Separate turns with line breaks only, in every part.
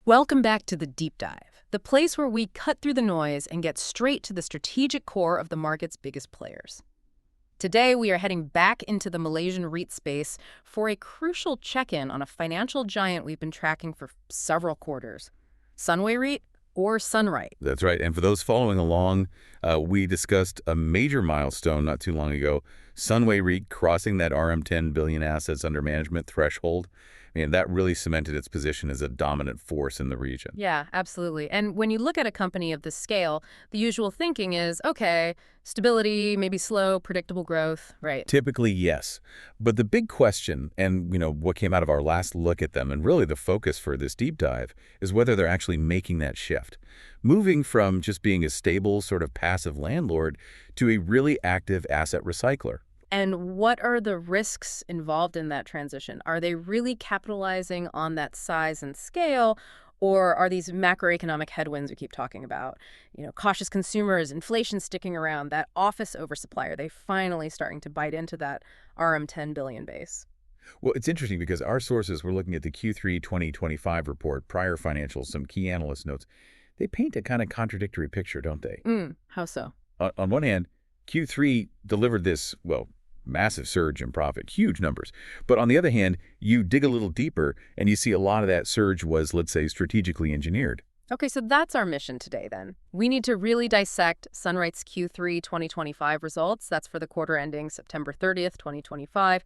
Welcome back to the Deep Dive, the place where we cut through the noise and get straight to the strategic core of the market's biggest players. Today, we are heading back into the Malaysian REIT space for a crucial check-in on a financial giant we've been tracking for several quarters, Sunway REIT or SUNREIT.
That's right. And for those following along, we discussed a major milestone not too long ago, Sunway REIT crossing that RM10 billion assets under management threshold. I mean, that really cemented its position as a dominant force in the region.
Yeah, absolutely. And when you look at a company of this scale, the usual thinking is, okay, stability, maybe slow, predictable growth, right?
Typically, yes. But the big question, and what came out of our last look at them, and really the focus for this deep dive, is whether they're actually making that shift. Moving from just being a stable, sort of passive landlord to a really active asset recycler.
And what are the risks involved in that transition? Are they really capitalizing on that size and scale, or are these macroeconomic headwinds we keep talking about? Cautious consumers, inflation sticking around, that office oversupply, are they finally starting to bite into that RM10 billion base?
Well, it's interesting because our sources were looking at the Q3 2025 report, prior financials, some key analyst notes. They paint a kind of contradictory picture, don't they?
How so?
On one hand, Q3 delivered this, massive surge in profit, huge numbers. But on the other hand, you dig a little deeper and you see a lot of that surge was, let's say, strategically engineered.
Okay, so that's our mission today then. We need to really dissect SUNREIT's Q3 2025 results. That's for the quarter ending September 30th, 2025.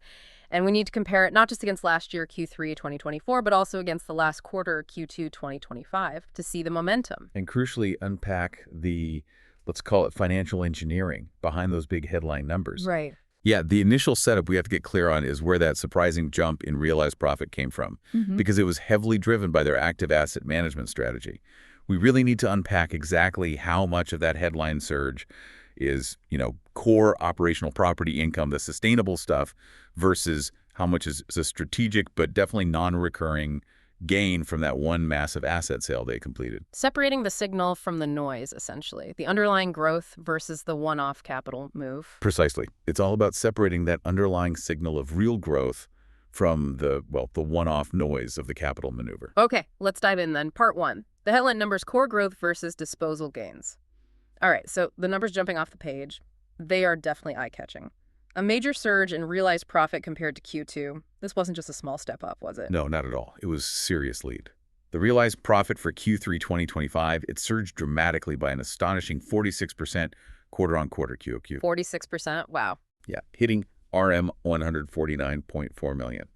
And we need to compare it not just against last year, Q3 2024, but also against the last quarter, Q2 2025, to see the momentum.
And crucially unpack the, let's call it financial engineering behind those big headline numbers.
Right.
Yeah, the initial setup we have to get clear on is where that surprising jump in realized profit came from, because it was heavily driven by their active asset management strategy. We really need to unpack exactly how much of that headline surge is, core operational property income, the sustainable stuff, versus how much is a strategic but definitely non-recurring gain from that one massive asset sale they completed.
Separating the signal from the noise, essentially. The underlying growth versus the one-off capital move.
Precisely. It's all about separating that underlying signal of real growth from the one-off noise of the capital maneuver.
Okay, let's dive in then. Part one, the headline numbers: core growth versus disposal gains. All right, so the numbers jumping off the page, they are definitely eye-catching. A major surge in realized profit compared to Q2. This wasn't just a small step up, was it?
No, not at all. It was a serious lead. The realized profit for Q3 2025, it surged dramatically by an astonishing 46% quarter-on-quarter QOQ.
46%? Wow.
Yeah, hitting RM 149.4 million.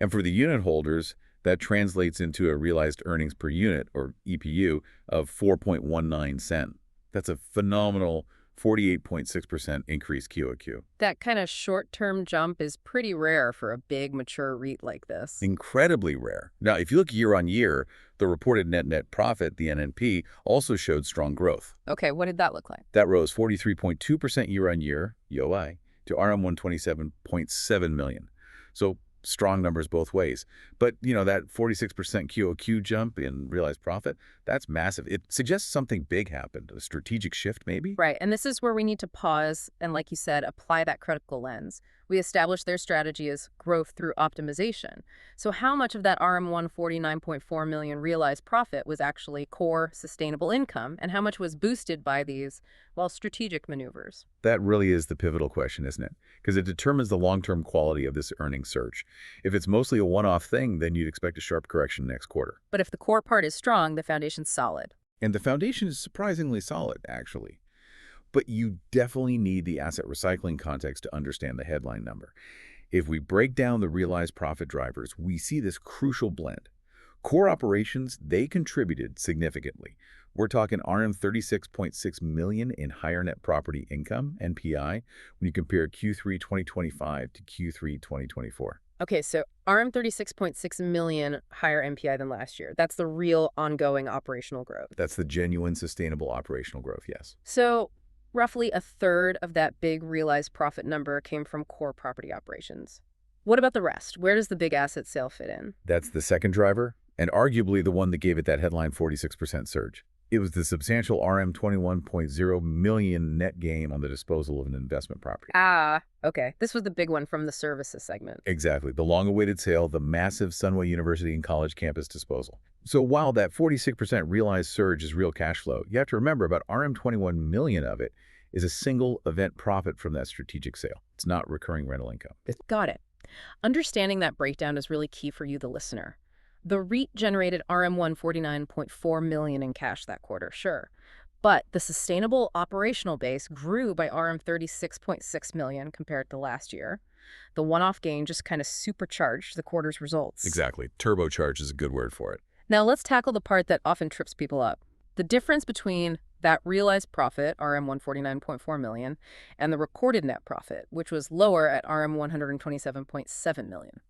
And for the unit holders, that translates into a realized earnings per unit, or EPU, of 4.19 cent. That's a phenomenal 48.6% increase QOQ.
That kind of short-term jump is pretty rare for a big, mature REIT like this.
Incredibly rare. Now, if you look year on year, the reported net profit, the NNP, also showed strong growth.
Okay, what did that look like?
That rose 43.2% year on year, YOI, to RM 127.7 million. So strong numbers both ways. But, that 46% QOQ jump in realized profit, that's massive. It suggests something big happened, a strategic shift maybe?
Right, and this is where we need to pause and, like you said, apply that critical lens. We established their strategy as growth through optimization. So how much of that RM 149.4 million realized profit was actually core sustainable income, and how much was boosted by these, strategic maneuvers?
That really is the pivotal question, isn't it? Because it determines the long-term quality of this earnings surge. If it's mostly a one-off thing, then you'd expect a sharp correction next quarter.
But if the core part is strong, the foundation's solid.
And the foundation is surprisingly solid, actually. But you definitely need the asset recycling context to understand the headline number. If we break down the realized profit drivers, we see this crucial blend. Core operations, they contributed significantly. We're talking RM 36.6 million in higher net property income, NPI, when you compare Q3 2025 to Q3 2024.
Okay, so RM 36.6 million higher NPI than last year. That's the real ongoing operational growth.
That's the genuine sustainable operational growth, yes.
So roughly a third of that big realized profit number came from core property operations. What about the rest? Where does the big asset sale fit in?
That's the second driver, and arguably the one that gave it that headline 46% surge. It was the substantial RM21.0 million net gain on the disposal of an investment property.
Ah, okay. This was the big one from the services segment.
Exactly. The long-awaited sale, the massive Sunway University and College campus disposal. So while that 46% realized surge is real cash flow, you have to remember about RM21 million of it is a single event profit from that strategic sale. It's not recurring rental income.
Got it. Understanding that breakdown is really key for you, the listener. The REIT generated RM149.4 million in cash that quarter, sure. But the sustainable operational base grew by RM36.6 million compared to last year. The one-off gain just kind of supercharged the quarter's results.
Exactly. Turbocharge is a good word for it.
Now let's tackle the part that often trips people up. The difference between that realized profit, RM149.4 million, and the recorded net profit, which was lower at RM127.7 million.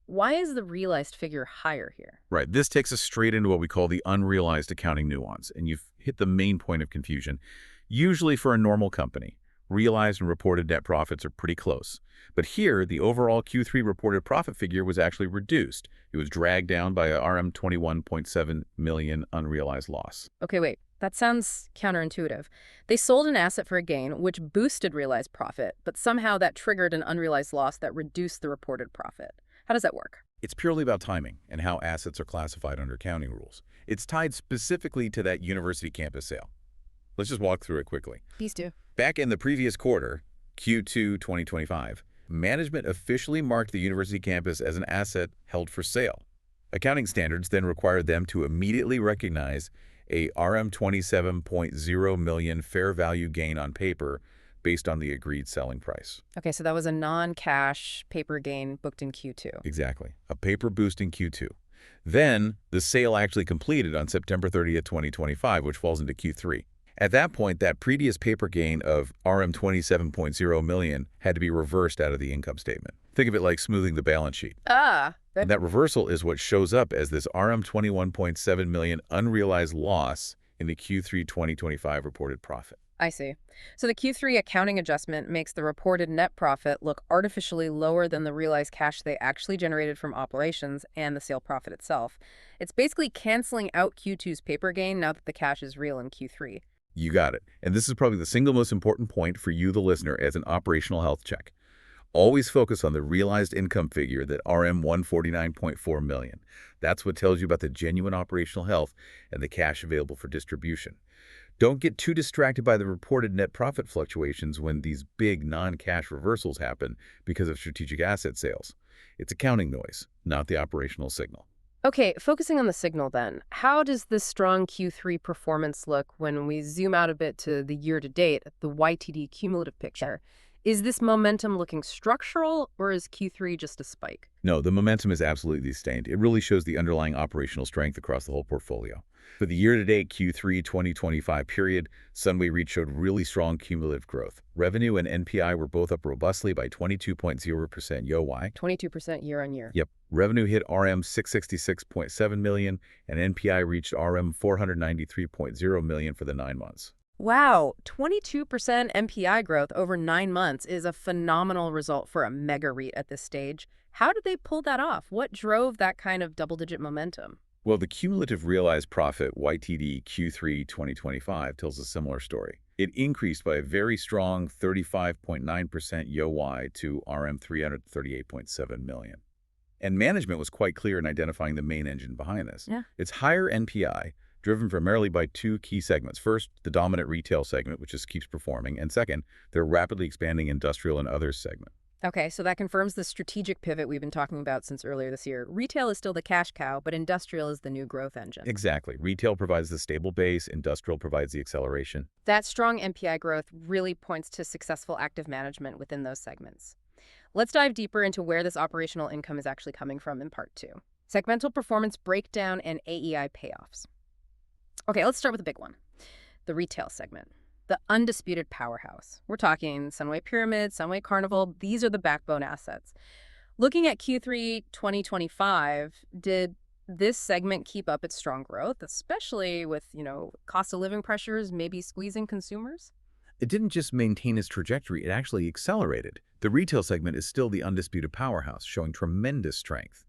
Why is the realized figure higher here?
Right. This takes us straight into what we call the unrealized accounting nuance, and you've hit the main point of confusion. Usually for a normal company, realized and reported net profits are pretty close. But here, the overall Q3 reported profit figure was actually reduced. It was dragged down by a RM21.7 million unrealized loss.
Okay, wait. That sounds counterintuitive. They sold an asset for a gain, which boosted realized profit, but somehow that triggered an unrealized loss that reduced the reported profit. How does that work?
It's purely about timing and how assets are classified under accounting rules. It's tied specifically to that university campus sale. Let's just walk through it quickly.
Please do.
Back in the previous quarter, Q2 2025, management officially marked the university campus as an asset held for sale. Accounting standards then required them to immediately recognize a RM27.0 million fair value gain on paper based on the agreed selling price.
Okay, so that was a non-cash paper gain booked in Q2.
Exactly. A paper boost in Q2. Then, the sale actually completed on September 30th, 2025, which falls into Q3. At that point, that previous paper gain of RM27.0 million had to be reversed out of the income statement. Think of it like smoothing the balance sheet. And that reversal is what shows up as this RM21.7 million unrealized loss in the Q3 2025 reported profit.
I see. So the Q3 accounting adjustment makes the reported net profit look artificially lower than the realized cash they actually generated from operations and the sale profit itself. It's basically canceling out Q2's paper gain now that the cash is real in Q3.
You got it. And this is probably the single most important point for you, the listener, as an operational health check. Always focus on the realized income figure, that RM149.4 million. That's what tells you about the genuine operational health and the cash available for distribution. Don't get too distracted by the reported net profit fluctuations when these big non-cash reversals happen because of strategic asset sales. It's accounting noise, not the operational signal.
Okay, focusing on the signal then, how does this strong Q3 performance look when we zoom out a bit to the year-to-date, the YTD cumulative picture? Is this momentum looking structural, or is Q3 just a spike?
No, the momentum is absolutely sustained. It really shows the underlying operational strength across the whole portfolio. For the year-to-date Q3 2025 period, Sunway REIT showed really strong cumulative growth. Revenue and NPI were both up robustly by 22.0% YoY.
22% year-on-year.
Yep. Revenue hit RM666.7 million, and NPI reached RM493.0 million for the 9 months.
Wow, 22% MPI growth over 9 months is a phenomenal result for a mega REIT at this stage. How did they pull that off? What drove that kind of double-digit momentum?
Well, the cumulative realized profit, YTD Q3 2025, tells a similar story. It increased by a very strong 35.9% YoY to RM338.7 million. And management was quite clear in identifying the main engine behind this.
Yeah.
It's higher NPI, driven primarily by 2 key segments. First, the dominant retail segment, which just keeps performing. And second, their rapidly expanding industrial and others segment.
Okay, so that confirms the strategic pivot we've been talking about since earlier this year. Retail is still the cash cow, but industrial is the new growth engine.
Exactly. Retail provides the stable base, industrial provides the acceleration.
That strong NPI growth really points to successful active management within those segments. Let's dive deeper into where this operational income is actually coming from in part 2. Segmental performance breakdown and AEI payoffs. Okay, let's start with the big one, the retail segment. The undisputed powerhouse. We're talking Sunway Pyramid, Sunway Carnival. These are the backbone assets. Looking at Q3 2025, did this segment keep up its strong growth, especially with, cost of living pressures maybe squeezing consumers?
It didn't just maintain its trajectory, it actually accelerated. The retail segment is still the undisputed powerhouse, showing tremendous strength.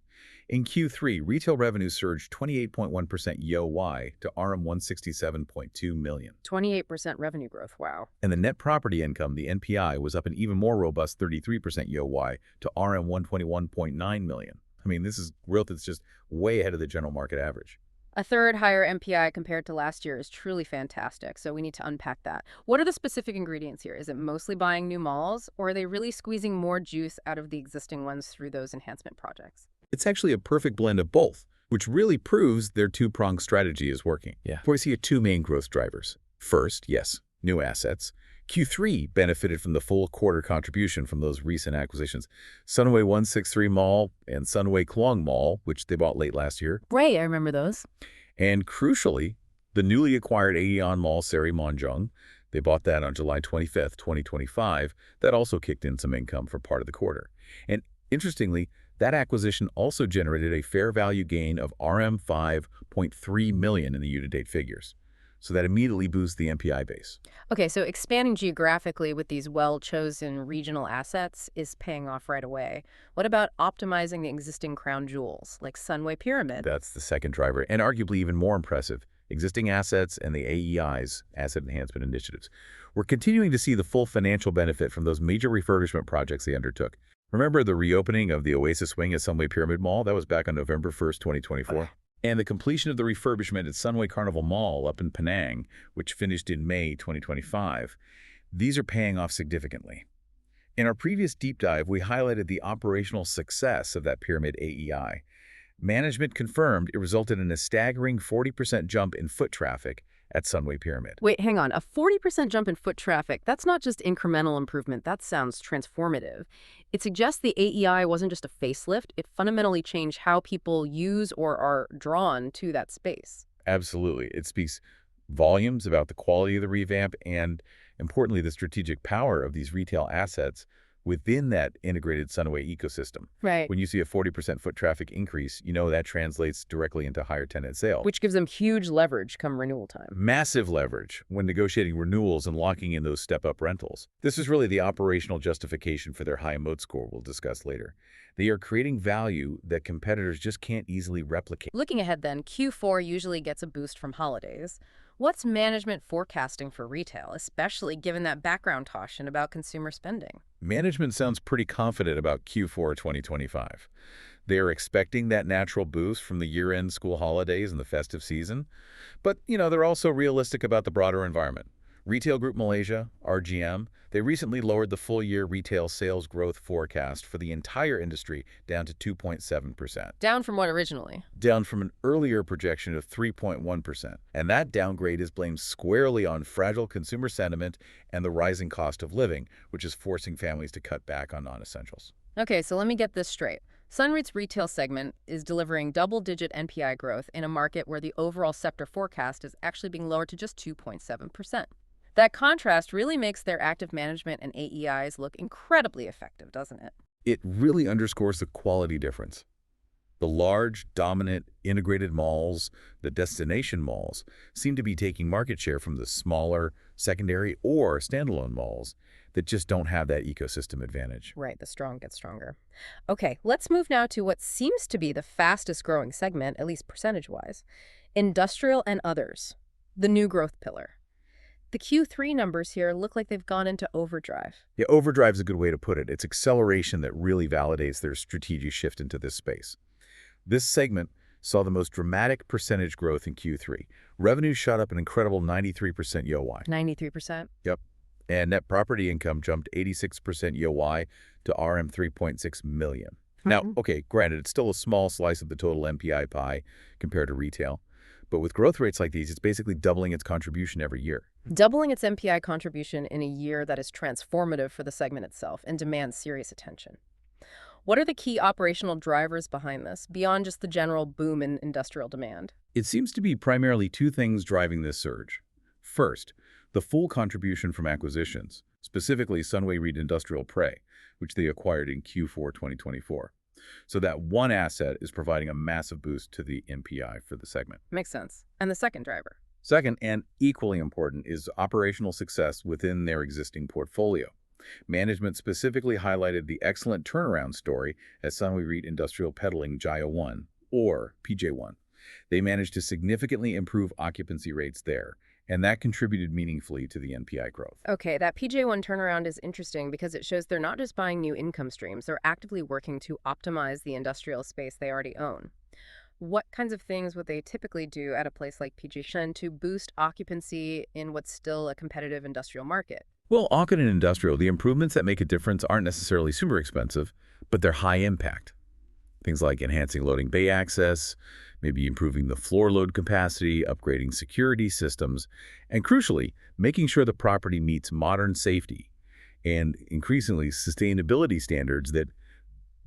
In Q3, retail revenue surged 28.1% YoY to RM167.2 million.
28% revenue growth, wow.
And the net property income, the NPI, was up an even more robust 33% YoY to RM121.9 million. I mean, this is growth that's just way ahead of the general market average.
A third higher MPI compared to last year is truly fantastic, so we need to unpack that. What are the specific ingredients here? Is it mostly buying new malls, or are they really squeezing more juice out of the existing ones through those enhancement projects?
It's actually a perfect blend of both, which really proves their two-pronged strategy is working. We see two main growth drivers. First, yes, new assets. Q3 benefited from the full quarter contribution from those recent acquisitions. Sunway 163 Mall and Sunway Kluang Mall, which they bought late last year.
Right, I remember those.
And crucially, the newly acquired AEON Mall Seri Manjung, they bought that on July 25th, 2025. That also kicked in some income for part of the quarter. And interestingly, that acquisition also generated a fair value gain of RM5.3 million in the year-to-date figures. So that immediately boosts the MPI base.
Okay, so expanding geographically with these well-chosen regional assets is paying off right away. What about optimizing the existing crown jewels, like Sunway Pyramid?
That's the second driver, and arguably even more impressive, existing assets and the AEIs, asset enhancement initiatives. We're continuing to see the full financial benefit from those major refurbishment projects they undertook. Remember the reopening of the Oasis Wing at Sunway Pyramid Mall? That was back on November 1st, 2024. And the completion of the refurbishment at Sunway Carnival Mall up in Penang, which finished in May 2025. These are paying off significantly. In our previous deep dive, we highlighted the operational success of that Pyramid AEI. Management confirmed it resulted in a staggering 40% jump in foot traffic at Sunway Pyramid.
Wait, hang on. A 40% jump in foot traffic, that's not just incremental improvement. That sounds transformative. It suggests the AEI wasn't just a facelift. It fundamentally changed how people use or are drawn to that space.
Absolutely. It speaks volumes about the quality of the revamp and, importantly, the strategic power of these retail assets within that integrated Sunway ecosystem.
Right.
When you see a 40% foot traffic increase, you know that translates directly into higher tenant sales.
Which gives them huge leverage come renewal time.
Massive leverage when negotiating renewals and locking in those step-up rentals. This is really the operational justification for their high Moat score we'll discuss later. They are creating value that competitors just can't easily replicate.
Looking ahead then, Q4 usually gets a boost from holidays. What's management forecasting for retail, especially given that background caution about consumer spending?
Management sounds pretty confident about Q4 2025. They are expecting that natural boost from the year-end school holidays and the festive season. But, they're also realistic about the broader environment. Retail Group Malaysia, RGM, they recently lowered the full-year retail sales growth forecast for the entire industry down to 2.7%.
Down from what originally?
Down from an earlier projection of 3.1%. And that downgrade is blamed squarely on fragile consumer sentiment and the rising cost of living, which is forcing families to cut back on non-essentials.
Okay, so let me get this straight. SUNREIT's retail segment is delivering double-digit NPI growth in a market where the overall sector forecast is actually being lowered to just 2.7%. That contrast really makes their active management and AEIs look incredibly effective, doesn't it?
It really underscores the quality difference. The large, dominant, integrated malls, the destination malls, seem to be taking market share from the smaller, secondary, or standalone malls that just don't have that ecosystem advantage.
Right, the strong get stronger. Okay, let's move now to what seems to be the fastest growing segment, at least percentage-wise. Industrial and others, the new growth pillar. The Q3 numbers here look like they've gone into overdrive.
Yeah, overdrive is a good way to put it. It's acceleration that really validates their strategic shift into this space. This segment saw the most dramatic percentage growth in Q3. Revenue shot up an incredible 93% YoY.
93%?
Yep. And net property income jumped 86% YoY to RM3.6 million. Now, okay, granted, it's still a small slice of the total MPI pie compared to retail. But with growth rates like these, it's basically doubling its contribution every year.
Doubling its MPI contribution in a year that is transformative for the segment itself and demands serious attention. What are the key operational drivers behind this, beyond just the general boom in industrial demand?
It seems to be primarily two things driving this surge. First, the full contribution from acquisitions, specifically Sunway REIT Industrial Prey, which they acquired in Q4 2024. So that one asset is providing a massive boost to the MPI for the segment.
Makes sense. And the second driver?
Second, and equally important, is operational success within their existing portfolio. Management specifically highlighted the excellent turnaround story at Sunway REIT Industrial Peddling Jaya 1, or PJ1. They managed to significantly improve occupancy rates there, and that contributed meaningfully to the NPI growth.
Okay, that PJ1 turnaround is interesting because it shows they're not just buying new income streams, they're actively working to optimize the industrial space they already own. What kinds of things would they typically do at a place like PJ1 to boost occupancy in what's still a competitive industrial market?
Well, often in industrial, the improvements that make a difference aren't necessarily super expensive, but they're high impact. Things like enhancing loading bay access, maybe improving the floor load capacity, upgrading security systems, and crucially, making sure the property meets modern safety and increasingly sustainability standards that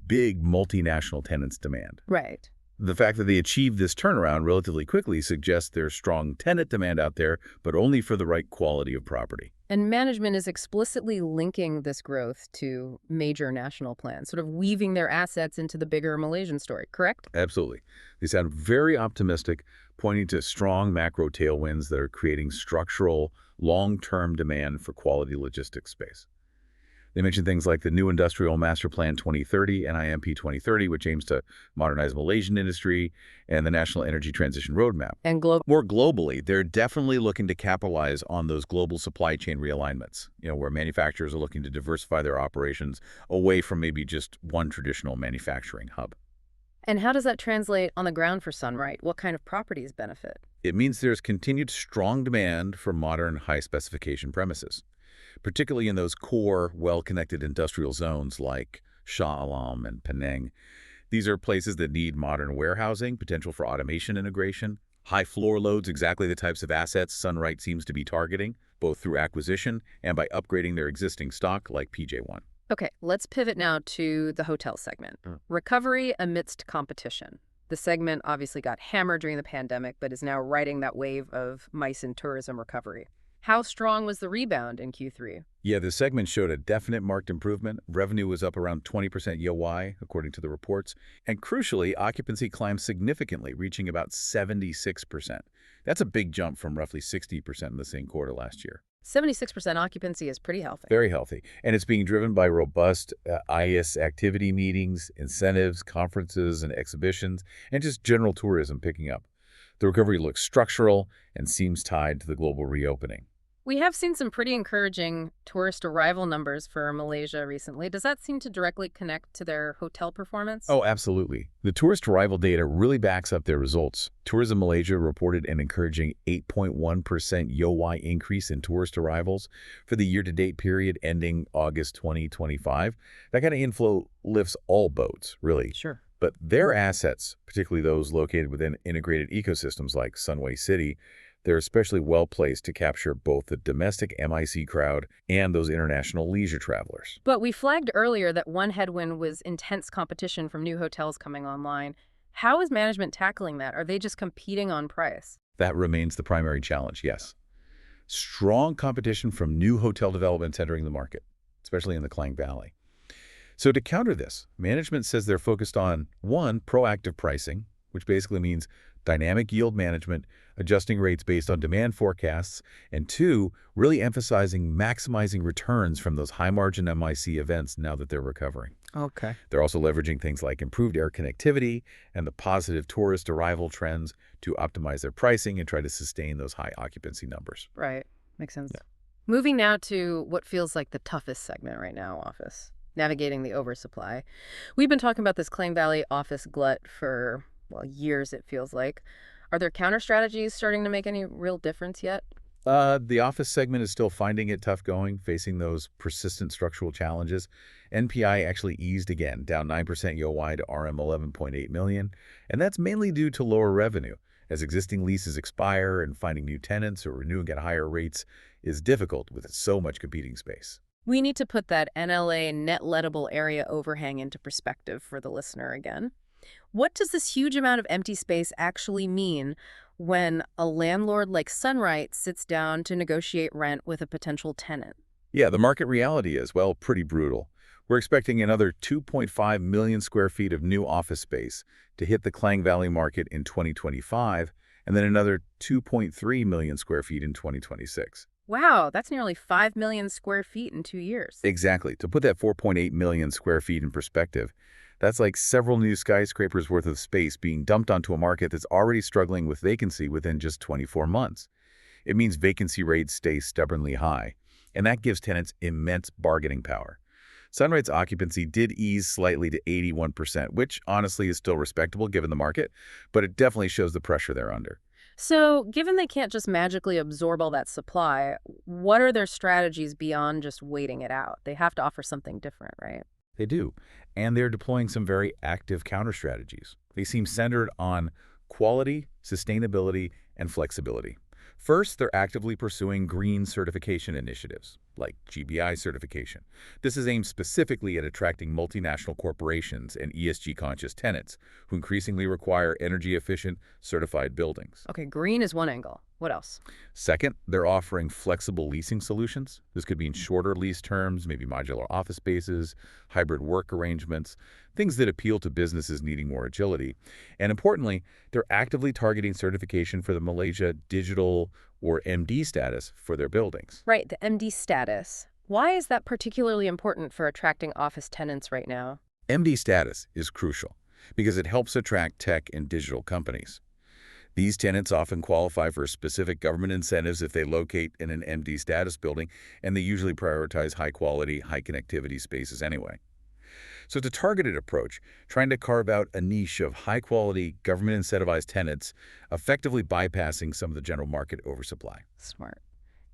big multinational tenants demand.
Right.
The fact that they achieved this turnaround relatively quickly suggests there's strong tenant demand out there, but only for the right quality of property.
And management is explicitly linking this growth to major national plans, sort of weaving their assets into the bigger Malaysian story, correct?
Absolutely. They sound very optimistic, pointing to strong macro tailwinds that are creating structural, long-term demand for quality logistics space. They mentioned things like the new Industrial Master Plan 2030, NIMP 2030, which aims to modernize Malaysian industry, and the National Energy Transition Roadmap.
And
More globally, they're definitely looking to capitalize on those global supply chain realignments, where manufacturers are looking to diversify their operations away from maybe just one traditional manufacturing hub.
And how does that translate on the ground for SUNREIT? What kind of properties benefit?
It means there's continued strong demand for modern, high-specification premises, particularly in those core, well-connected industrial zones like Shah Alam and Penang. These are places that need modern warehousing, potential for automation integration, high floor loads, exactly the types of assets SUNREIT seems to be targeting, both through acquisition and by upgrading their existing stock like PJ1.
Okay, let's pivot now to the hotel segment. Recovery amidst competition. The segment obviously got hammered during the pandemic, but is now riding that wave of MICE and tourism recovery. How strong was the rebound in Q3?
Yeah, the segment showed a definite marked improvement. Revenue was up around 20% year-over-year, according to the reports. And crucially, occupancy climbed significantly, reaching about 76%. That's a big jump from roughly 60% in the same quarter last year.
76% occupancy is pretty healthy.
Very healthy. And it's being driven by robust IS activity meetings, incentives, conferences, and exhibitions, and just general tourism picking up. The recovery looks structural and seems tied to the global reopening.
We have seen some pretty encouraging tourist arrival numbers for Malaysia recently. Does that seem to directly connect to their hotel performance?
Oh, absolutely. The tourist arrival data really backs up their results. Tourism Malaysia reported an encouraging 8.1% year-over-year increase in tourist arrivals for the year-to-date period ending August 2025. That kind of inflow lifts all boats, really.
Sure.
But their assets, particularly those located within integrated ecosystems like Sunway City, they're especially well-placed to capture both the domestic MIC crowd and those international leisure travelers.
But we flagged earlier that one headwind was intense competition from new hotels coming online. How is management tackling that? Are they just competing on price?
That remains the primary challenge, yes. Strong competition from new hotel developments entering the market, especially in the Klang Valley. So to counter this, management says they're focused on, one, proactive pricing, which basically means dynamic yield management, adjusting rates based on demand forecasts, and two, really emphasizing maximizing returns from those high-margin MIC events now that they're recovering.
Okay.
They're also leveraging things like improved air connectivity and the positive tourist arrival trends to optimize their pricing and try to sustain those high occupancy numbers.
Right. Makes sense.
Yeah.
Moving now to what feels like the toughest segment right now, office. Navigating the oversupply. We've been talking about this Klang Valley office glut for, well, years, it feels like. Are there counter strategies starting to make any real difference yet?
The office segment is still finding it tough going, facing those persistent structural challenges. NPI actually eased again, down 9% year-over-year to RM 11.8 million, and that's mainly due to lower revenue. As existing leases expire and finding new tenants or renewing at higher rates is difficult with so much competing space.
We need to put that NLA net lettable area overhang into perspective for the listener again. What does this huge amount of empty space actually mean when a landlord like SUNREIT sits down to negotiate rent with a potential tenant?
Yeah, the market reality is, well, pretty brutal. We're expecting another 2.5 million square feet of new office space to hit the Klang Valley market in 2025, and then another 2.3 million square feet in 2026.
Wow, that's nearly 5 million square feet in 2 years.
Exactly. To put that 4.8 million square feet in perspective, that's like several new skyscrapers worth of space being dumped onto a market that's already struggling with vacancy within just 24 months. It means vacancy rates stay stubbornly high, and that gives tenants immense bargaining power. SUNREIT's occupancy did ease slightly to 81%, which honestly is still respectable given the market, but it definitely shows the pressure they're under.
So, given they can't just magically absorb all that supply, what are their strategies beyond just waiting it out? They have to offer something different, right?
They do, and they're deploying some very active counter strategies. They seem centered on quality, sustainability, and flexibility. First, they're actively pursuing green certification initiatives, like GBI certification. This is aimed specifically at attracting multinational corporations and ESG-conscious tenants who increasingly require energy-efficient, certified buildings.
Okay, green is one angle. What else?
Second, they're offering flexible leasing solutions. This could mean shorter lease terms, maybe modular office spaces, hybrid work arrangements, things that appeal to businesses needing more agility. And importantly, they're actively targeting certification for the Malaysia Digital or MD status for their buildings.
Right, the MD status. Why is that particularly important for attracting office tenants right now?
MD status is crucial because it helps attract tech and digital companies. These tenants often qualify for specific government incentives if they locate in an MD status building, and they usually prioritize high-quality, high-connectivity spaces anyway. So it's a targeted approach, trying to carve out a niche of high-quality, government-incentivized tenants, effectively bypassing some of the general market oversupply.
Smart.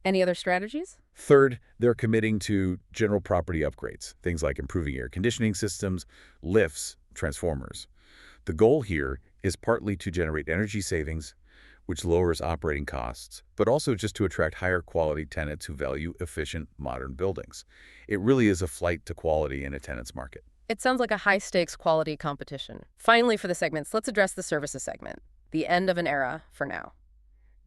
Any other strategies?
Third, they're committing to general property upgrades, things like improving air conditioning systems, lifts, transformers. The goal here is partly to generate energy savings, which lowers operating costs, but also just to attract higher quality tenants who value efficient, modern buildings. It really is a flight to quality in a tenant's market.
It sounds like a high-stakes quality competition. Finally, for the segments, let's address the services segment, the end of an era for now.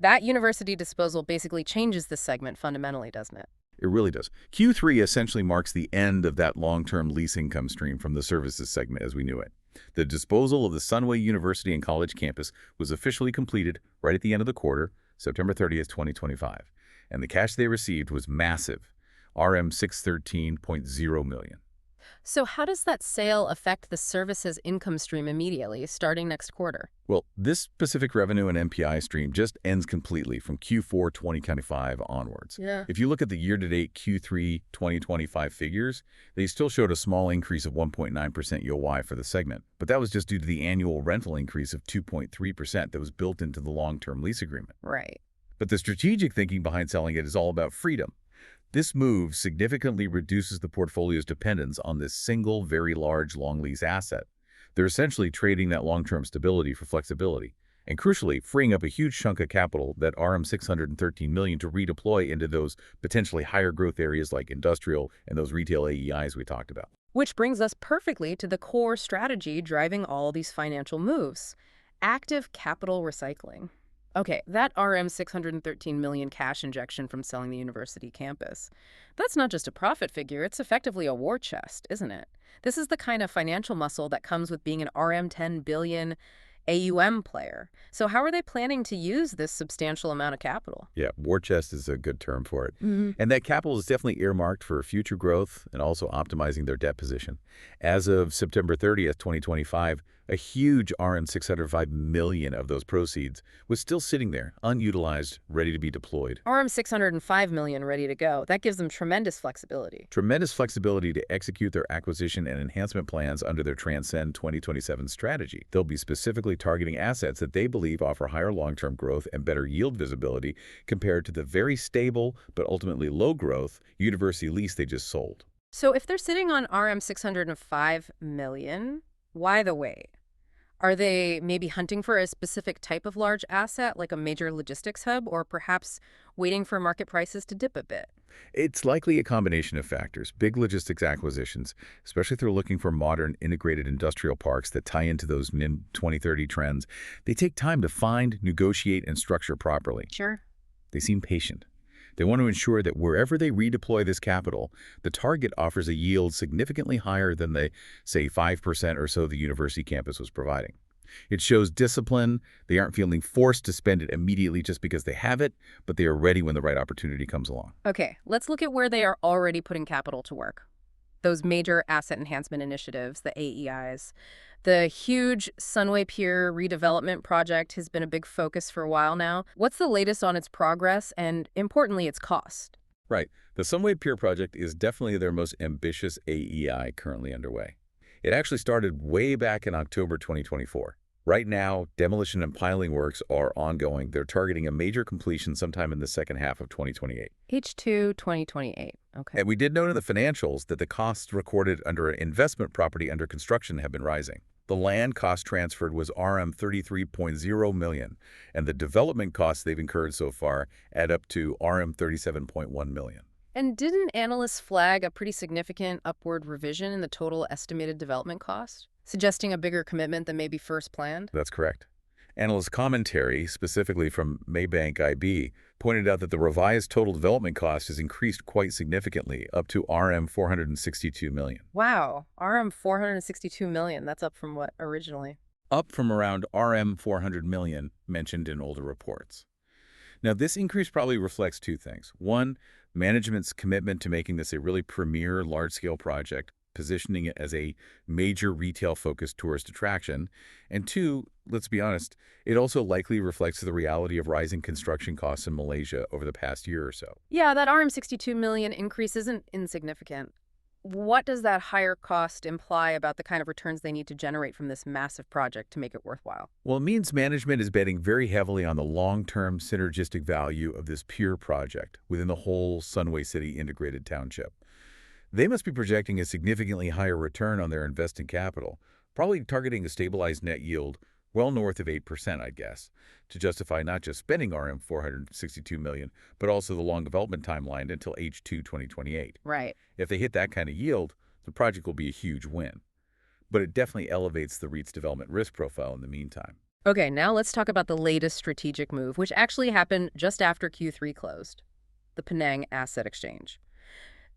That university disposal basically changes this segment fundamentally, doesn't it?
It really does. Q3 essentially marks the end of that long-term lease income stream from the services segment as we knew it. The disposal of the Sunway University and College campus was officially completed right at the end of the quarter, September 30th, 2025, and the cash they received was massive, RM613.0 million.
So how does that sale affect the services income stream immediately, starting next quarter?
Well, this specific revenue and MPI stream just ends completely from Q4 2025 onwards.
Yeah.
If you look at the year-to-date Q3 2025 figures, they still showed a small increase of 1.9% YoY for the segment, but that was just due to the annual rental increase of 2.3% that was built into the long-term lease agreement.
Right.
But the strategic thinking behind selling it is all about freedom. This move significantly reduces the portfolio's dependence on this single, very large long lease asset. They're essentially trading that long-term stability for flexibility, and crucially, freeing up a huge chunk of capital, that RM613 million, to redeploy into those potentially higher growth areas like industrial and those retail AEIs we talked about.
Which brings us perfectly to the core strategy driving all these financial moves: active capital recycling. Okay, that RM613 million cash injection from selling the university campus, that's not just a profit figure, it's effectively a war chest, isn't it? This is the kind of financial muscle that comes with being an RM10 billion AUM player. So how are they planning to use this substantial amount of capital?
Yeah, war chest is a good term for it.
Mm-hmm.
And that capital is definitely earmarked for future growth and also optimizing their debt position. As of September 30th, 2025, a huge RM605 million of those proceeds was still sitting there, unutilized, ready to be deployed.
RM605 million ready to go. That gives them tremendous flexibility.
Tremendous flexibility to execute their acquisition and enhancement plans under their Transcend 2027 strategy. They'll be specifically targeting assets that they believe offer higher long-term growth and better yield visibility compared to the very stable but ultimately low growth university lease they just sold.
So if they're sitting on RM605 million, why the wait? Are they maybe hunting for a specific type of large asset, like a major logistics hub, or perhaps waiting for market prices to dip a bit?
It's likely a combination of factors. Big logistics acquisitions, especially if they're looking for modern integrated industrial parks that tie into those NIM 2030 trends, they take time to find, negotiate, and structure properly.
Sure.
They seem patient. They want to ensure that wherever they redeploy this capital, the target offers a yield significantly higher than the, say, 5% or so the university campus was providing. It shows discipline. They aren't feeling forced to spend it immediately just because they have it, but they are ready when the right opportunity comes along.
Okay, let's look at where they are already putting capital to work. Those major asset enhancement initiatives, the AEIs. The huge Sunway Pier redevelopment project has been a big focus for a while now. What's the latest on its progress and, importantly, its cost?
Right. The Sunway Pier project is definitely their most ambitious AEI currently underway. It actually started way back in October 2024. Right now, demolition and piling works are ongoing. They're targeting a major completion sometime in the second half of 2028.
H2 2028. Okay.
And we did note in the financials that the costs recorded under an investment property under construction have been rising. The land cost transferred was RM33.0 million, and the development costs they've incurred so far add up to RM37.1 million.
And didn't analysts flag a pretty significant upward revision in the total estimated development cost, suggesting a bigger commitment than maybe first planned?
That's correct. Analyst commentary, specifically from Maybank IB, pointed out that the revised total development cost has increased quite significantly, up to RM 462 million.
Wow, RM 462 million. That's up from what originally?
Up from around RM 400 million mentioned in older reports. Now, this increase probably reflects two things. One, management's commitment to making this a really premier large-scale project, positioning it as a major retail-focused tourist attraction. And two, let's be honest, it also likely reflects the reality of rising construction costs in Malaysia over the past year or so.
Yeah, that RM 62 million increase isn't insignificant. What does that higher cost imply about the kind of returns they need to generate from this massive project to make it worthwhile?
Well, it means management is betting very heavily on the long-term synergistic value of this pure project within the whole Sunway City integrated township. They must be projecting a significantly higher return on their invested capital, probably targeting a stabilized net yield well north of 8%, I'd guess, to justify not just spending RM 462 million, but also the long development timeline until H2 2028.
Right.
If they hit that kind of yield, the project will be a huge win. But it definitely elevates the REIT's development risk profile in the meantime.
Okay, now let's talk about the latest strategic move, which actually happened just after Q3 closed, the Penang Asset Exchange.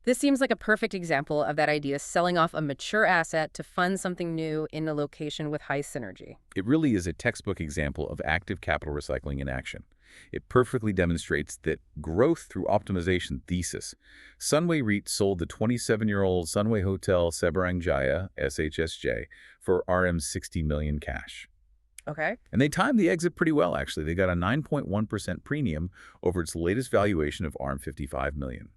This seems like a perfect example of that idea, selling off a mature asset to fund something new in a location with high synergy.
It really is a textbook example of active capital recycling in action. It perfectly demonstrates that growth through optimization thesis. Sunway REIT sold the 27-year-old Sunway Hotel Seberang Jaya, SHSJ, for RM60 million cash.
Okay.
And they timed the exit pretty well, actually. They got a 9.1% premium over its latest valuation of RM55 million.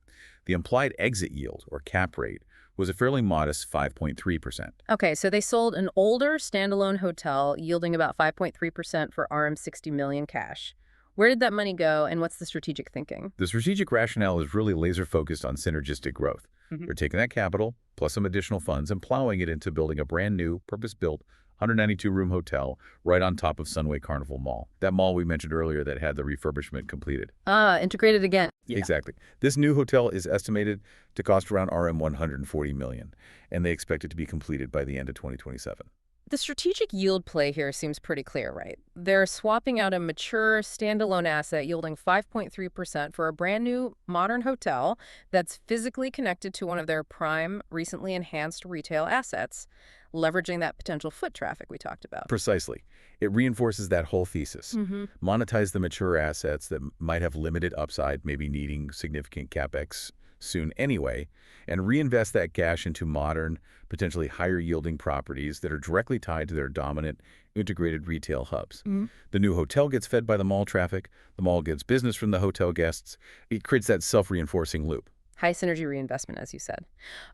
The implied exit yield, or cap rate, was a fairly modest 5.3%.
Okay, so they sold an older standalone hotel yielding about 5.3% for RM60 million cash. Where did that money go, and what's the strategic thinking?
The strategic rationale is really laser-focused on synergistic growth. They're taking that capital, plus some additional funds, and plowing it into building a brand new, purpose-built, 192-room hotel right on top of Sunway Carnival Mall. That mall we mentioned earlier that had the refurbishment completed.
Integrated again. Yeah.
Exactly. This new hotel is estimated to cost around RM 140 million, and they expect it to be completed by the end of 2027.
The strategic yield play here seems pretty clear, right? They're swapping out a mature, standalone asset yielding 5.3% for a brand new, modern hotel that's physically connected to one of their prime, recently enhanced retail assets, leveraging that potential foot traffic we talked about.
Precisely. It reinforces that whole thesis. Monetize the mature assets that might have limited upside, maybe needing significant CapEx soon anyway, and reinvest that cash into modern, potentially higher-yielding properties that are directly tied to their dominant integrated retail hubs. The new hotel gets fed by the mall traffic, the mall gets business from the hotel guests. It creates that self-reinforcing loop.
High synergy reinvestment, as you said.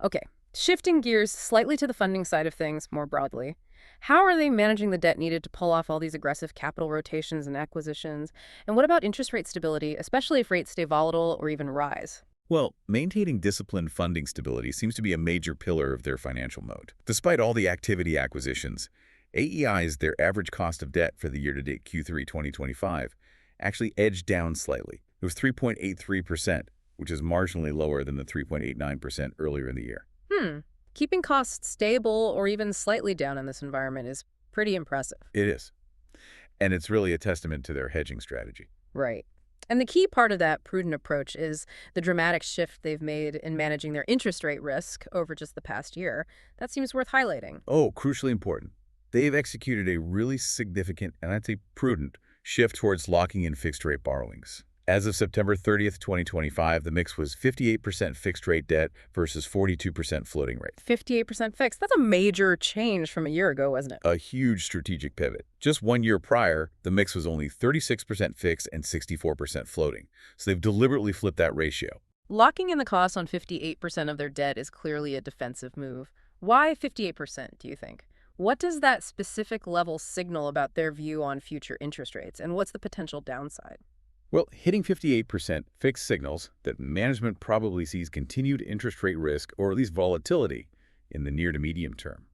Okay, shifting gears slightly to the funding side of things more broadly. How are they managing the debt needed to pull off all these aggressive capital rotations and acquisitions? And what about interest rate stability, especially if rates stay volatile or even rise?
Well, maintaining disciplined funding stability seems to be a major pillar of their financial mode. Despite all the activity acquisitions, AEIs, their average cost of debt for the year-to-date Q3 2025, actually edged down slightly. It was 3.83%, which is marginally lower than the 3.89% earlier in the year.
Keeping costs stable or even slightly down in this environment is pretty impressive.
It is. And it's really a testament to their hedging strategy.
Right. And the key part of that prudent approach is the dramatic shift they've made in managing their interest rate risk over just the past year. That seems worth highlighting.
Oh, crucially important. They've executed a really significant, and I'd say prudent, shift towards locking in fixed-rate borrowings. As of September 30th, 2025, the mix was 58% fixed-rate debt versus 42% floating rate.
58% fixed. That's a major change from a year ago, wasn't it?
A huge strategic pivot. Just 1 year prior, the mix was only 36% fixed and 64% floating. So they've deliberately flipped that ratio.
Locking in the cost on 58% of their debt is clearly a defensive move. Why 58%, do you think? What does that specific level signal about their view on future interest rates, and what's the potential downside?
Well, hitting 58% fixed signals that management probably sees continued interest rate risk or at least volatility in the near to medium term.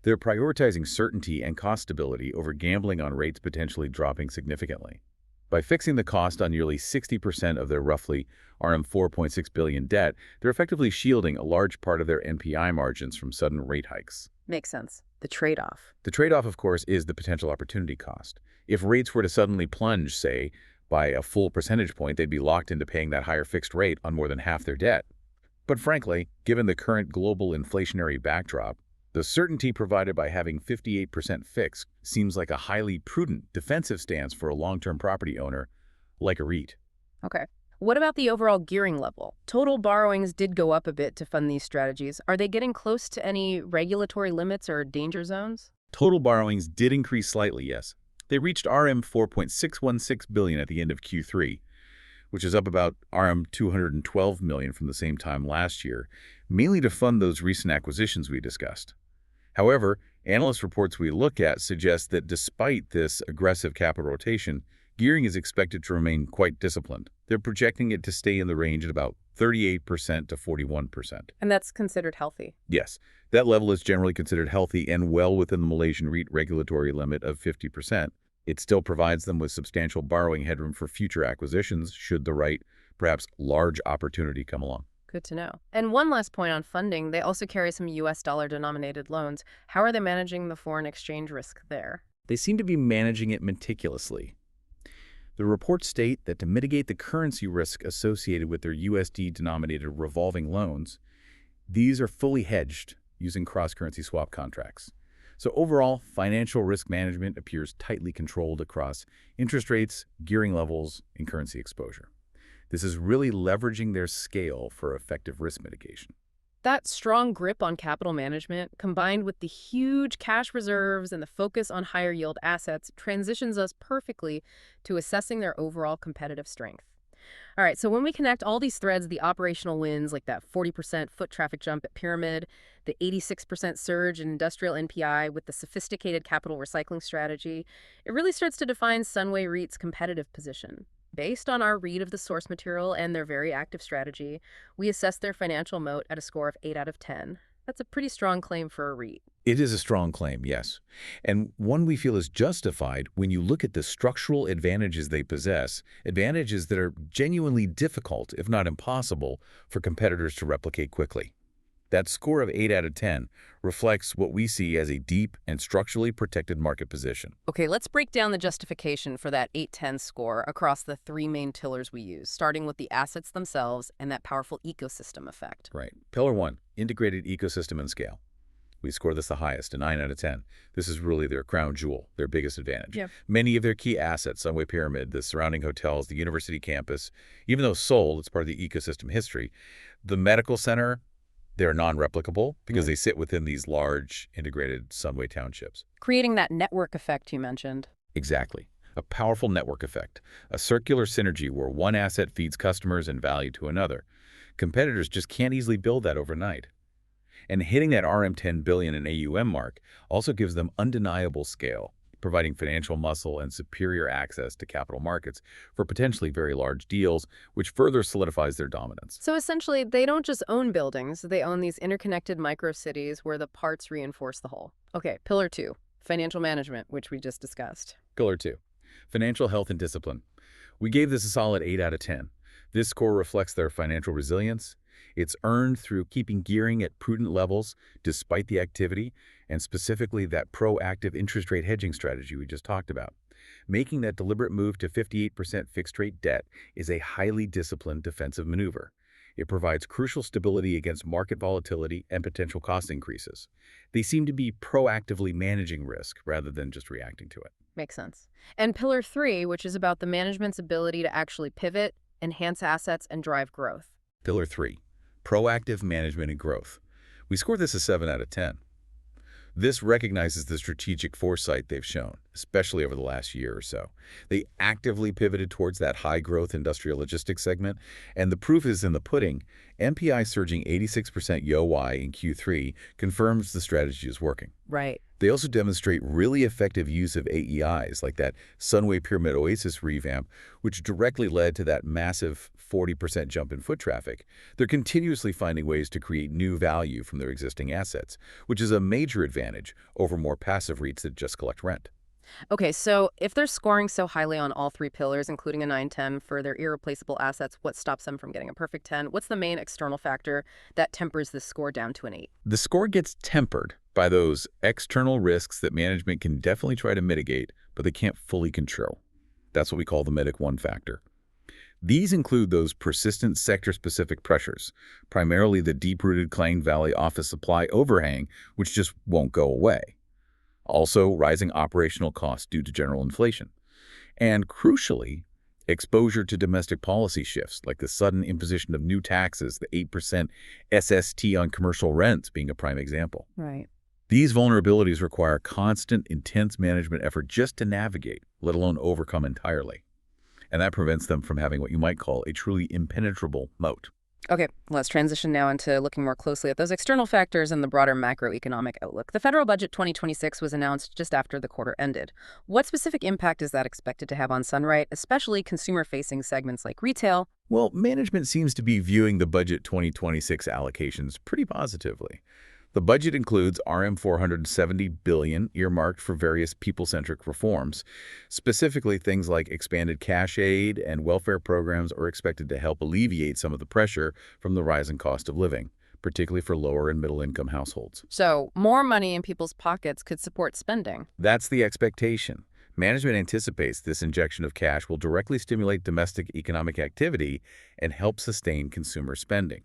They're prioritizing certainty and cost stability over gambling on rates potentially dropping significantly. By fixing the cost on nearly 60% of their roughly RM4.6 billion debt, they're effectively shielding a large part of their NPI margins from sudden rate hikes.
Makes sense. The trade-off.
The trade-off, of course, is the potential opportunity cost. If rates were to suddenly plunge, say, by a full percentage point, they'd be locked into paying that higher fixed rate on more than half their debt. But frankly, given the current global inflationary backdrop, the certainty provided by having 58% fixed seems like a highly prudent defensive stance for a long-term property owner like a REIT.
Okay. What about the overall gearing level? Total borrowings did go up a bit to fund these strategies. Are they getting close to any regulatory limits or danger zones?
Total borrowings did increase slightly, yes. They reached RM 4.616 billion at the end of Q3, which is up about RM 212 million from the same time last year, mainly to fund those recent acquisitions we discussed. However, analyst reports we look at suggest that despite this aggressive capital rotation, gearing is expected to remain quite disciplined. They're projecting it to stay in the range at about 38% to 41%.
And that's considered healthy.
Yes, that level is generally considered healthy and well within the Malaysian REIT regulatory limit of 50%. It still provides them with substantial borrowing headroom for future acquisitions should the right, perhaps large opportunity come along.
Good to know. And one last point on funding, they also carry some US dollar-denominated loans. How are they managing the foreign exchange risk there?
They seem to be managing it meticulously. The reports state that to mitigate the currency risk associated with their USD-denominated revolving loans, these are fully hedged using cross-currency swap contracts. So overall, financial risk management appears tightly controlled across interest rates, gearing levels, and currency exposure. This is really leveraging their scale for effective risk mitigation.
That strong grip on capital management, combined with the huge cash reserves and the focus on higher yield assets, transitions us perfectly to assessing their overall competitive strength. All right, so when we connect all these threads, the operational wins like that 40% foot traffic jump at Pyramid, the 86% surge in industrial NPI with the sophisticated capital recycling strategy, it really starts to define Sunway REIT's competitive position. Based on our read of the source material and their very active strategy, we assess their financial moat at a score of 8 out of 10. That's a pretty strong claim for a REIT.
It is a strong claim, yes, and one we feel is justified when you look at the structural advantages they possess, advantages that are genuinely difficult, if not impossible, for competitors to replicate quickly. That score of 8 out of 10 reflects what we see as a deep and structurally protected market position.
Okay, let's break down the justification for that 8-10 score across the three main pillars we use, starting with the assets themselves and that powerful ecosystem effect.
Right. Pillar 1, integrated ecosystem and scale. We score this the highest, a 9 out of 10. This is really their crown jewel, their biggest advantage.
Yep.
Many of their key assets, Sunway Pyramid, the surrounding hotels, the university campus, even though sold, it's part of the ecosystem history. The medical center, they're non-replicable because they sit within these large integrated Sunway townships.
Creating that network effect you mentioned.
Exactly. A powerful network effect, a circular synergy where one asset feeds customers and value to another. Competitors just can't easily build that overnight. And hitting that RM10 billion in AUM mark also gives them undeniable scale, providing financial muscle and superior access to capital markets for potentially very large deals, which further solidifies their dominance.
So essentially, they don't just own buildings, they own these interconnected micro-cities where the parts reinforce the whole. Okay, pillar 2, financial management, which we just discussed.
Pillar 2, financial health and discipline. We gave this a solid 8 out of 10. This score reflects their financial resilience. It's earned through keeping gearing at prudent levels despite the activity, and specifically that proactive interest rate hedging strategy we just talked about. Making that deliberate move to 58% fixed rate debt is a highly disciplined defensive maneuver. It provides crucial stability against market volatility and potential cost increases. They seem to be proactively managing risk rather than just reacting to it.
Makes sense. And pillar 3, which is about the management's ability to actually pivot, enhance assets, and drive growth.
Pillar 3, proactive management and growth. We score this a 7 out of 10. This recognizes the strategic foresight they've shown, especially over the last year or so. They actively pivoted towards that high-growth industrial logistics segment, and the proof is in the pudding. MPI surging 86% YoY in Q3 confirms the strategy is working.
Right.
They also demonstrate really effective use of AEIs, like that Sunway Pyramid Oasis revamp, which directly led to that massive 40% jump in foot traffic. They're continuously finding ways to create new value from their existing assets, which is a major advantage over more passive REITs that just collect rent.
Okay, so if they're scoring so highly on all 3 pillars, including a 9/10 for their irreplaceable assets, what stops them from getting a perfect 10? What's the main external factor that tempers this score down to an 8?
The score gets tempered by those external risks that management can definitely try to mitigate, but they can't fully control. That's what we call the Medic 1 factor. These include those persistent sector-specific pressures, primarily the deep-rooted Klang Valley office supply overhang, which just won't go away. Also, rising operational costs due to general inflation. And crucially, exposure to domestic policy shifts, like the sudden imposition of new taxes, the 8% SST on commercial rents being a prime example.
Right.
These vulnerabilities require constant, intense management effort just to navigate, let alone overcome entirely. And that prevents them from having what you might call a truly impenetrable moat.
Okay, let's transition now into looking more closely at those external factors and the broader macroeconomic outlook. The federal budget 2026 was announced just after the quarter ended. What specific impact is that expected to have on SUNREIT, especially consumer-facing segments like retail?
Well, management seems to be viewing the budget 2026 allocations pretty positively. The budget includes RM470 billion earmarked for various people-centric reforms. Specifically, things like expanded cash aid and welfare programs are expected to help alleviate some of the pressure from the rising cost of living, particularly for lower and middle-income households.
So, more money in people's pockets could support spending.
That's the expectation. Management anticipates this injection of cash will directly stimulate domestic economic activity and help sustain consumer spending.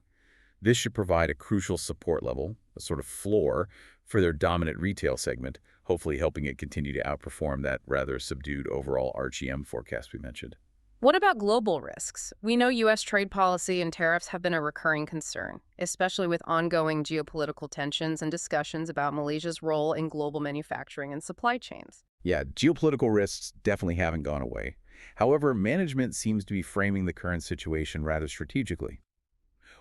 This should provide a crucial support level, a sort of floor, for their dominant retail segment, hopefully helping it continue to outperform that rather subdued overall RGM forecast we mentioned.
What about global risks? We know U.S. trade policy and tariffs have been a recurring concern, especially with ongoing geopolitical tensions and discussions about Malaysia's role in global manufacturing and supply chains.
Yeah, geopolitical risks definitely haven't gone away. However, management seems to be framing the current situation rather strategically.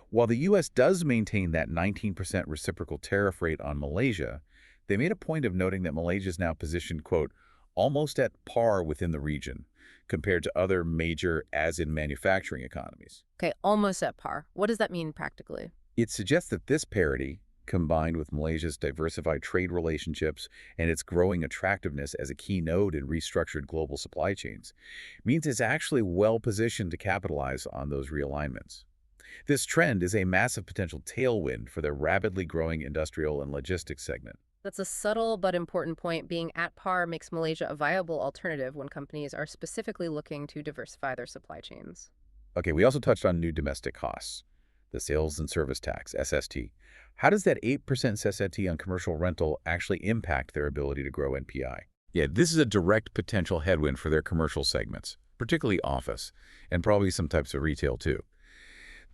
While the U.S. does maintain that 19% reciprocal tariff rate on Malaysia, they made a point of noting that Malaysia is now positioned, quote, almost at par within the region, compared to other major as-in-manufacturing economies.
Okay, almost at par. What does that mean practically?
It suggests that this parity, combined with Malaysia's diversified trade relationships and its growing attractiveness as a key node in restructured global supply chains, means it's actually well-positioned to capitalize on those realignments. This trend is a massive potential tailwind for their rapidly growing industrial and logistics segment.
That's a subtle but important point. Being at par makes Malaysia a viable alternative when companies are specifically looking to diversify their supply chains.
Okay, we also touched on new domestic costs, the sales and service tax, SST. How does that 8% SST on commercial rental actually impact their ability to grow NPI? Yeah, this is a direct potential headwind for their commercial segments, particularly office, and probably some types of retail too.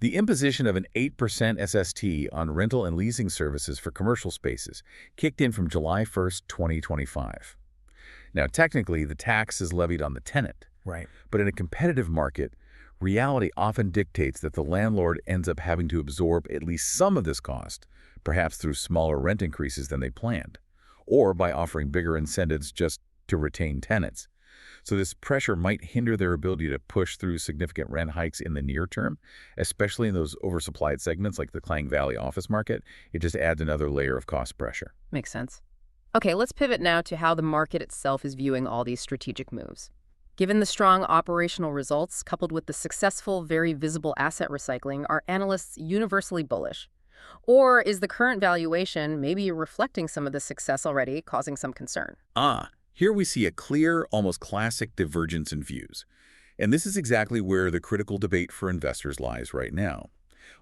The imposition of an 8% SST on rental and leasing services for commercial spaces kicked in from July 1st, 2025. Now, technically, the tax is levied on the tenant.
Right.
But in a competitive market, reality often dictates that the landlord ends up having to absorb at least some of this cost, perhaps through smaller rent increases than they planned, or by offering bigger incentives just to retain tenants. So this pressure might hinder their ability to push through significant rent hikes in the near term, especially in those oversupplied segments like the Klang Valley office market. It just adds another layer of cost pressure.
Makes sense. Okay, let's pivot now to how the market itself is viewing all these strategic moves. Given the strong operational results, coupled with the successful, very visible asset recycling, are analysts universally bullish? Or is the current valuation maybe reflecting some of the success already, causing some concern?
Here we see a clear, almost classic divergence in views. And this is exactly where the critical debate for investors lies right now.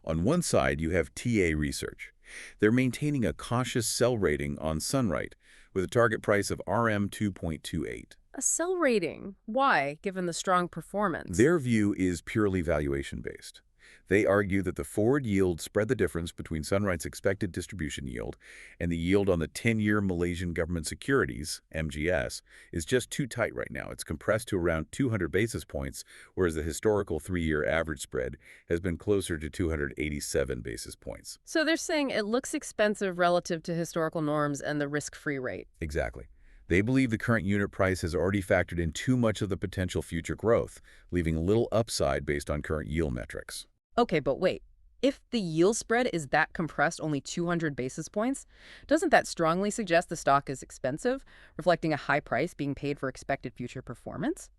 On one side, you have TA Research. They're maintaining a cautious sell rating on SUNREIT with a target price of RM2.28.
A sell rating. Why, given the strong performance?
Their view is purely valuation-based. They argue that the forward yield spread the difference between SUNREIT's expected distribution yield and the yield on the 10-year Malaysian government securities, MGS, is just too tight right now. It's compressed to around 200 basis points, whereas the historical 3-year average spread has been closer to 287 basis points.
So they're saying it looks expensive relative to historical norms and the risk-free rate.
Exactly. They believe the current unit price has already factored in too much of the potential future growth, leaving little upside based on current yield metrics.
Okay, but wait. If the yield spread is that compressed only 200 basis points, doesn't that strongly suggest the stock is expensive, reflecting a high price being paid for expected future performance?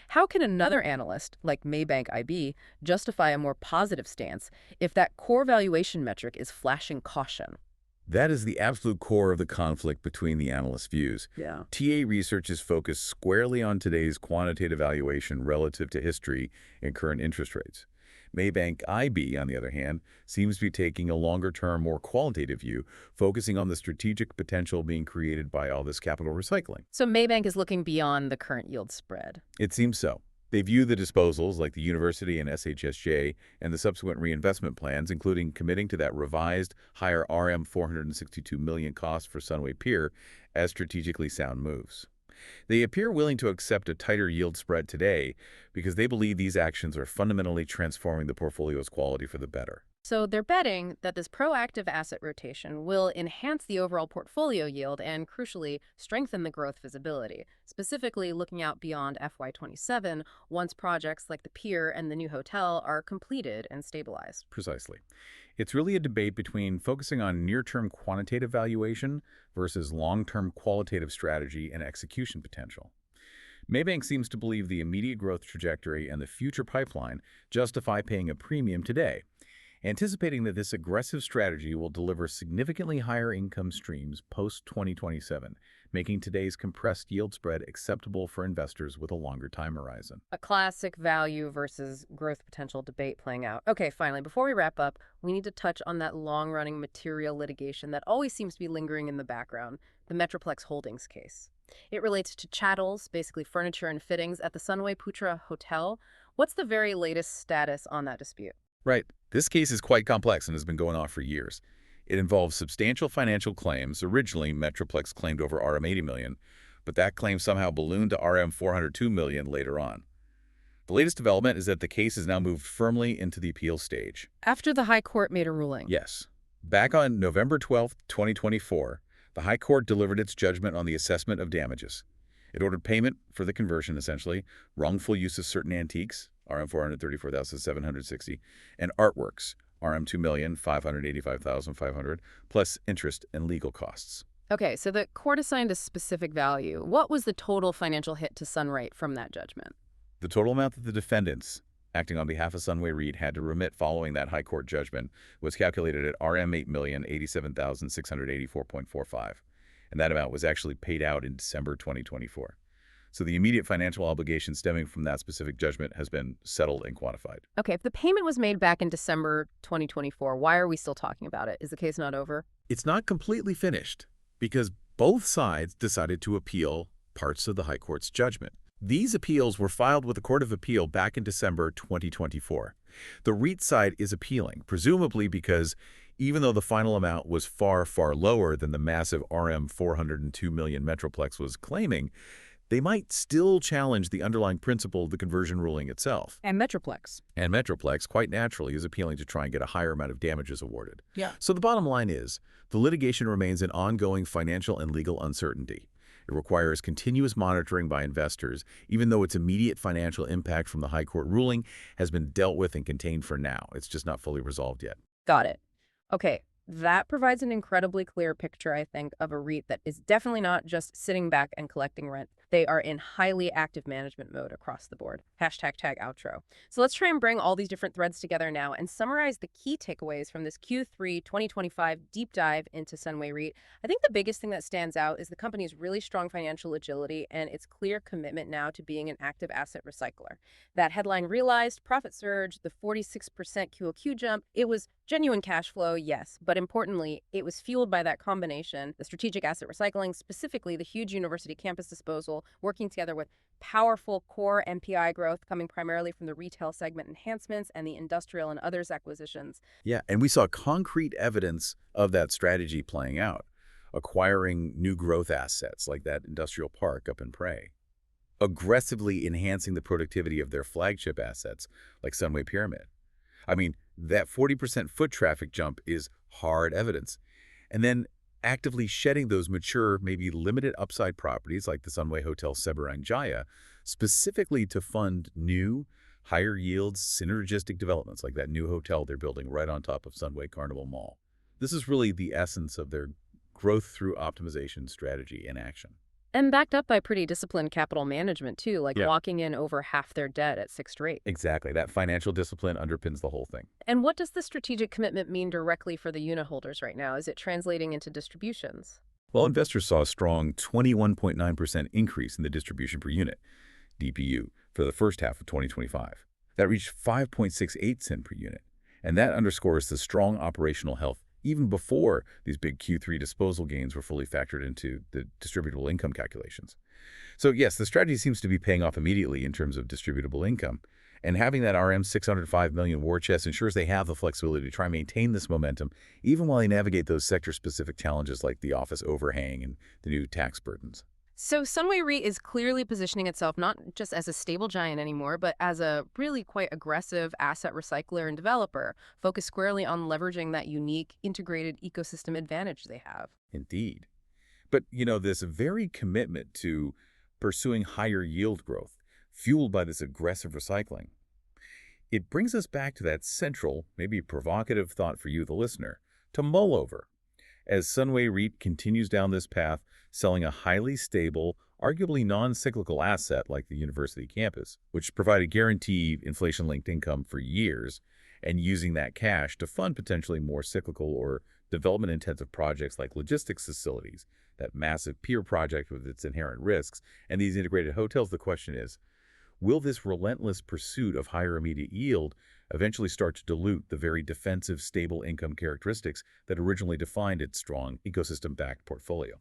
How can another analyst, like Maybank IB, justify a more positive stance if that core valuation metric is flashing caution?
That is the absolute core of the conflict between the analysts' views.
Yeah.
TA Research is focused squarely on today's quantitative valuation relative to history and current interest rates. Maybank IB, on the other hand, seems to be taking a longer-term, more qualitative view, focusing on the strategic potential being created by all this capital recycling.
So Maybank is looking beyond the current yield spread.
It seems so. They view the disposals, like the university and SHSJ, and the subsequent reinvestment plans, including committing to that revised, higher RM 462 million cost for Sunway Pier, as strategically sound moves. They appear willing to accept a tighter yield spread today because they believe these actions are fundamentally transforming the portfolio's quality for the better.
So they're betting that this proactive asset rotation will enhance the overall portfolio yield and, crucially, strengthen the growth visibility, specifically looking out beyond FY27 once projects like the pier and the new hotel are completed and stabilized.
Precisely. It's really a debate between focusing on near-term quantitative valuation versus long-term qualitative strategy and execution potential. Maybank seems to believe the immediate growth trajectory and the future pipeline justify paying a premium today, anticipating that this aggressive strategy will deliver significantly higher income streams post-2027, making today's compressed yield spread acceptable for investors with a longer time horizon.
A classic value versus growth potential debate playing out. Okay, finally, before we wrap up, we need to touch on that long-running material litigation that always seems to be lingering in the background, the Metroplex Holdings case. It relates to chattels, basically furniture and fittings, at the Sunway Putra Hotel. What's the very latest status on that dispute?
Right. This case is quite complex and has been going on for years. It involves substantial financial claims. Originally, Metroplex claimed over RM80 million, but that claim somehow ballooned to RM402 million later on. The latest development is that the case has now moved firmly into the appeal stage.
After the High Court made a ruling.
Yes. Back on November 12, 2024, the High Court delivered its judgment on the assessment of damages. It ordered payment for the conversion, essentially, wrongful use of certain antiques, RM 434,760, and artworks, RM 2,585,500, plus interest and legal costs.
Okay, so the court assigned a specific value. What was the total financial hit to SUNREIT from that judgment?
The total amount that the defendants, acting on behalf of Sunway REIT, had to remit following that High Court judgment was calculated at RM 8,087,684.45, and that amount was actually paid out in December 2024. So the immediate financial obligation stemming from that specific judgment has been settled and quantified.
Okay, if the payment was made back in December 2024, why are we still talking about it? Is the case not over?
It's not completely finished because both sides decided to appeal parts of the High Court's judgment. These appeals were filed with the Court of Appeal back in December 2024. The REIT side is appealing, presumably because even though the final amount was far, far lower than the massive RM 402 million Metroplex was claiming, they might still challenge the underlying principle of the conversion ruling itself.
And Metroplex.
And Metroplex, quite naturally, is appealing to try and get a higher amount of damages awarded.
Yeah.
So the bottom line is, the litigation remains an ongoing financial and legal uncertainty. It requires continuous monitoring by investors, even though its immediate financial impact from the High Court ruling has been dealt with and contained for now. It's just not fully resolved yet.
Got it. Okay, that provides an incredibly clear picture, I think, of a REIT that is definitely not just sitting back and collecting rent, They are in highly active management mode across the board. Hashtag tag outro. So let's try and bring all these different threads together now and summarize the key takeaways from this Q3 2025 deep dive into Sunway REIT. I think the biggest thing that stands out is the company's really strong financial agility and its clear commitment now to being an active asset recycler. That headline realized profit surge, the 46% QOQ jump, it was genuine cash flow, yes, but importantly, it was fueled by that combination, the strategic asset recycling, specifically the huge university campus disposal, working together with powerful core MPI growth coming primarily from the retail segment enhancements and the industrial and others acquisitions.
Yeah, and we saw concrete evidence of that strategy playing out, acquiring new growth assets like that industrial park up in Prey, aggressively enhancing the productivity of their flagship assets like Sunway Pyramid. I mean, that 40% foot traffic jump is hard evidence. And then actively shedding those mature, maybe limited upside properties like the Sunway Hotel Seberang Jaya, specifically to fund new, higher yields, synergistic developments like that new hotel they're building right on top of Sunway Carnival Mall. This is really the essence of their growth through optimization strategy in action.
And backed up by pretty disciplined capital management, too, like
Yeah.
locking in over half their debt at fixed rate.
Exactly. That financial discipline underpins the whole thing.
And what does the strategic commitment mean directly for the unit holders right now? Is it translating into distributions?
Well, investors saw a strong 21.9% increase in the distribution per unit, DPU, for the first half of 2025. That reached 5.68 cents per unit. And that underscores the strong operational health even before these big Q3 disposal gains were fully factored into the distributable income calculations. So yes, the strategy seems to be paying off immediately in terms of distributable income. And having that RM 605 million war chest ensures they have the flexibility to try and maintain this momentum, even while they navigate those sector-specific challenges like the office overhang and the new tax burdens.
So Sunway REIT is clearly positioning itself not just as a stable giant anymore, but as a really quite aggressive asset recycler and developer, focused squarely on leveraging that unique integrated ecosystem advantage they have.
Indeed. But, this very commitment to pursuing higher yield growth, fueled by this aggressive recycling, it brings us back to that central, maybe provocative thought for you, the listener, to mull over. As Sunway REIT continues down this path, selling a highly stable, arguably non-cyclical asset like the university campus, which provided guaranteed inflation-linked income for years, and using that cash to fund potentially more cyclical or development-intensive projects like logistics facilities, that massive pier project with its inherent risks, and these integrated hotels, the question is, will this relentless pursuit of higher immediate yield eventually start to dilute the very defensive, stable income characteristics that originally defined its strong ecosystem-backed portfolio?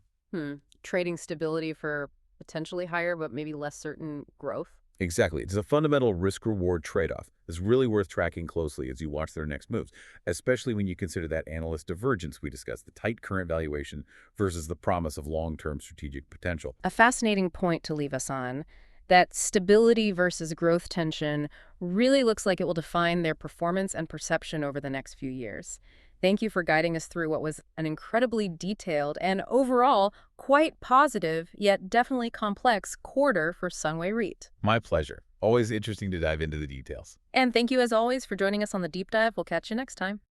Trading stability for potentially higher but maybe less certain growth.
Exactly. It's a fundamental risk-reward trade-off that's really worth tracking closely as you watch their next moves, especially when you consider that analyst divergence we discussed, the tight current valuation versus the promise of long-term strategic potential.
A fascinating point to leave us on. That stability versus growth tension really looks like it will define their performance and perception over the next few years. Thank you for guiding us through what was an incredibly detailed and overall quite positive, yet definitely complex quarter for Sunway REIT.
My pleasure. Always interesting to dive into the details.
And thank you as always for joining us on the deep dive. We'll catch you next time.